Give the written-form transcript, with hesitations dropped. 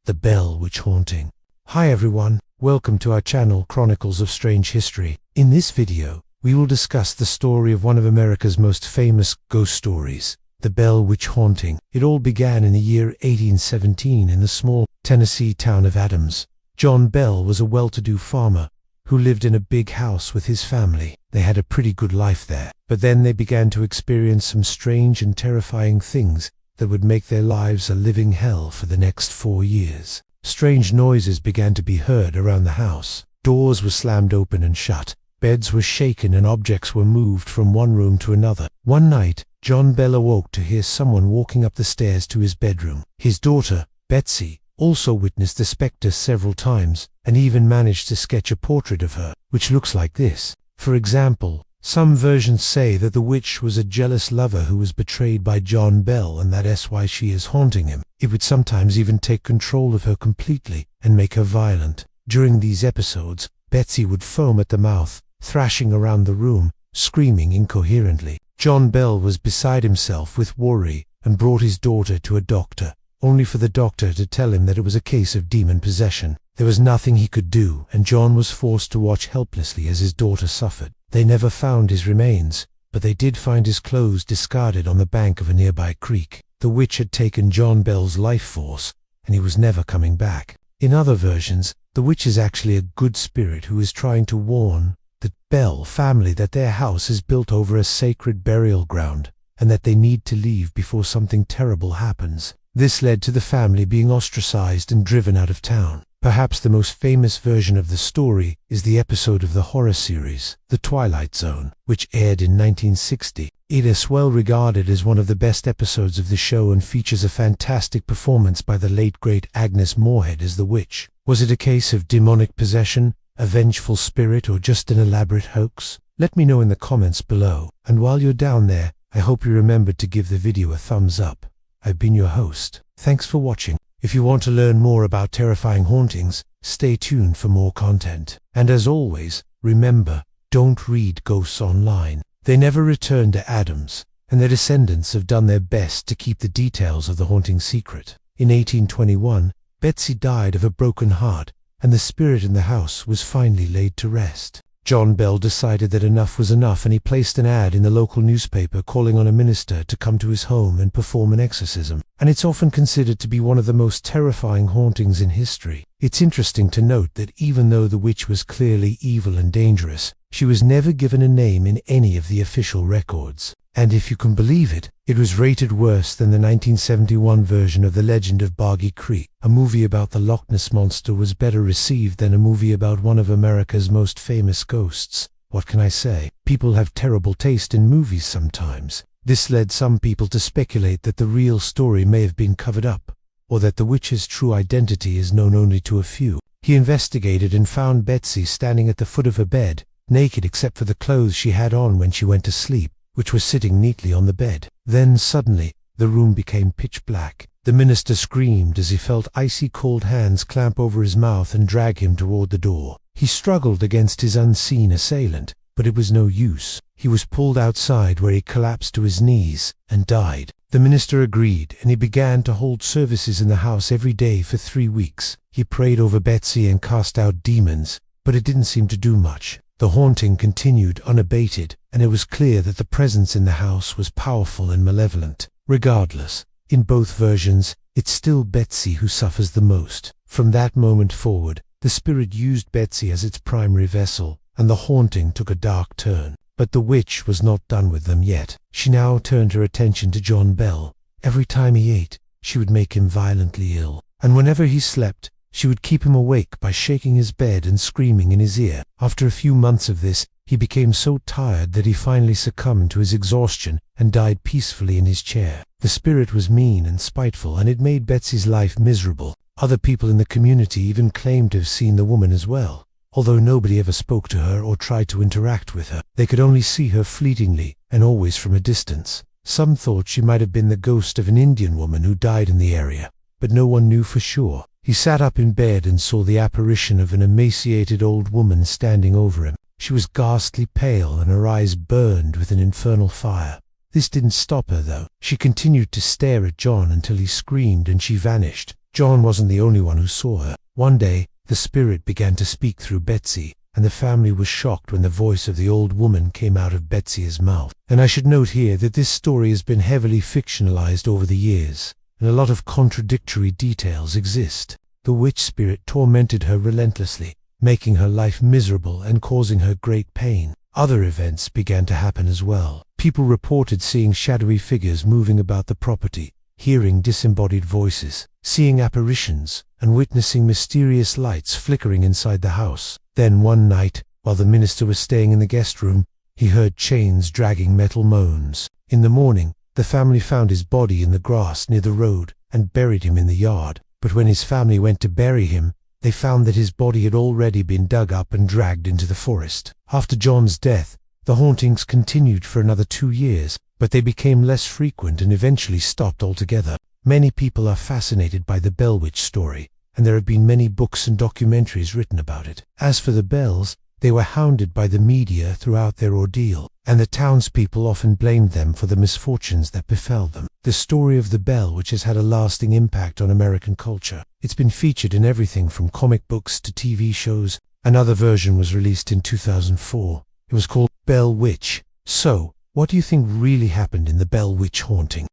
The Bell Witch Haunting. Hi everyone, welcome to our channel Chronicles of Strange History. In this video, we will discuss the story of one of America's most famous ghost stories, the Bell Witch Haunting. It all began in the year 1817 in the small Tennessee town of Adams. John Bell was a well-to-do farmer who lived in a big house with his family. They had a pretty good life there, but then they began to experience some strange and terrifying things that would make their lives a living hell for the next 4 years. Strange noises began to be heard around the house. Doors were slammed open and shut. Beds were shaken and objects were moved from one room to another. One night, John Bell awoke to hear someone walking up the stairs to his bedroom. His daughter, Betsy, also witnessed the spectre several times and even managed to sketch a portrait of her, which looks like this. For example, some versions say that the witch was a jealous lover who was betrayed by John Bell and that's why she is haunting him. It would sometimes even take control of her completely and make her violent. During these episodes, Betsy would foam at the mouth, thrashing around the room, screaming incoherently. John Bell was beside himself with worry and brought his daughter to a doctor, only for the doctor to tell him that it was a case of demon possession. There was nothing he could do, and John was forced to watch helplessly as his daughter suffered. They never found his remains, but they did find his clothes discarded on the bank of a nearby creek. The witch had taken John Bell's life force, and he was never coming back. In other versions, the witch is actually a good spirit who is trying to warn the Bell family that their house is built over a sacred burial ground, and that they need to leave before something terrible happens. This led to the family being ostracized and driven out of town. Perhaps the most famous version of the story is the episode of the horror series, The Twilight Zone, which aired in 1960. It is well regarded as one of the best episodes of the show and features a fantastic performance by the late great Agnes Moorehead as the witch. Was it a case of demonic possession, a vengeful spirit, or just an elaborate hoax? Let me know in the comments below. And while you're down there, I hope you remembered to give the video a thumbs up. I've been your host. Thanks for watching. If you want to learn more about terrifying hauntings, stay tuned for more content. And as always, remember, don't read ghosts online. They never returned to Adams, and their descendants have done their best to keep the details of the haunting secret. In 1821, Betsy died of a broken heart, and the spirit in the house was finally laid to rest. John Bell decided that enough was enough, and he placed an ad in the local newspaper calling on a minister to come to his home and perform an exorcism. And it's often considered to be one of the most terrifying hauntings in history. It's interesting to note that even though the witch was clearly evil and dangerous, she was never given a name in any of the official records. And if you can believe it, it was rated worse than the 1971 version of The Legend of Boggy Creek. A movie about the Loch Ness Monster was better received than a movie about one of America's most famous ghosts. What can I say? People have terrible taste in movies sometimes. This led some people to speculate that the real story may have been covered up, or that the witch's true identity is known only to a few. He investigated and found Betsy standing at the foot of her bed, naked except for the clothes she had on when she went to sleep, which was sitting neatly on the bed. Then suddenly, the room became pitch black. The minister screamed as he felt icy cold hands clamp over his mouth and drag him toward the door. He struggled against his unseen assailant, but it was no use. He was pulled outside, where he collapsed to his knees and died. The minister agreed, and he began to hold services in the house every day for 3 weeks. He prayed over Betsy and cast out demons, but it didn't seem to do much. The haunting continued unabated, and it was clear that the presence in the house was powerful and malevolent. Regardless, in both versions, it's still Betsy who suffers the most. From that moment forward, the spirit used Betsy as its primary vessel, and the haunting took a dark turn. But the witch was not done with them yet. She now turned her attention to John Bell. Every time he ate, she would make him violently ill, and whenever he slept, she would keep him awake by shaking his bed and screaming in his ear. After a few months of this, he became so tired that he finally succumbed to his exhaustion and died peacefully in his chair. The spirit was mean and spiteful, and it made Betsy's life miserable. Other people in the community even claimed to have seen the woman as well. Although nobody ever spoke to her or tried to interact with her, they could only see her fleetingly and always from a distance. Some thought she might have been the ghost of an Indian woman who died in the area, but no one knew for sure. He sat up in bed and saw the apparition of an emaciated old woman standing over him. She was ghastly pale and her eyes burned with an infernal fire. This didn't stop her though. She continued to stare at John until he screamed and she vanished. John wasn't the only one who saw her. One day, the spirit began to speak through Betsy, and the family was shocked when the voice of the old woman came out of Betsy's mouth. And I should note here that this story has been heavily fictionalized over the years, and a lot of contradictory details exist. The witch spirit tormented her relentlessly, making her life miserable and causing her great pain. Other events began to happen as well. People reported seeing shadowy figures moving about the property, hearing disembodied voices, seeing apparitions, and witnessing mysterious lights flickering inside the house. Then one night, while the minister was staying in the guest room, he heard chains dragging metal moans. In the morning, the family found his body in the grass near the road and buried him in the yard. But when his family went to bury him, they found that his body had already been dug up and dragged into the forest. After John's death, the hauntings continued for another 2 years, but they became less frequent and eventually stopped altogether. Many people are fascinated by the Bell Witch story, and there have been many books and documentaries written about it. As for the Bells, they were hounded by the media throughout their ordeal, and the townspeople often blamed them for the misfortunes that befell them. The story of the Bell Witch has had a lasting impact on American culture. It's been featured in everything from comic books to TV shows. Another version was released in 2004. It was called Bell Witch. So, what do you think really happened in the Bell Witch haunting?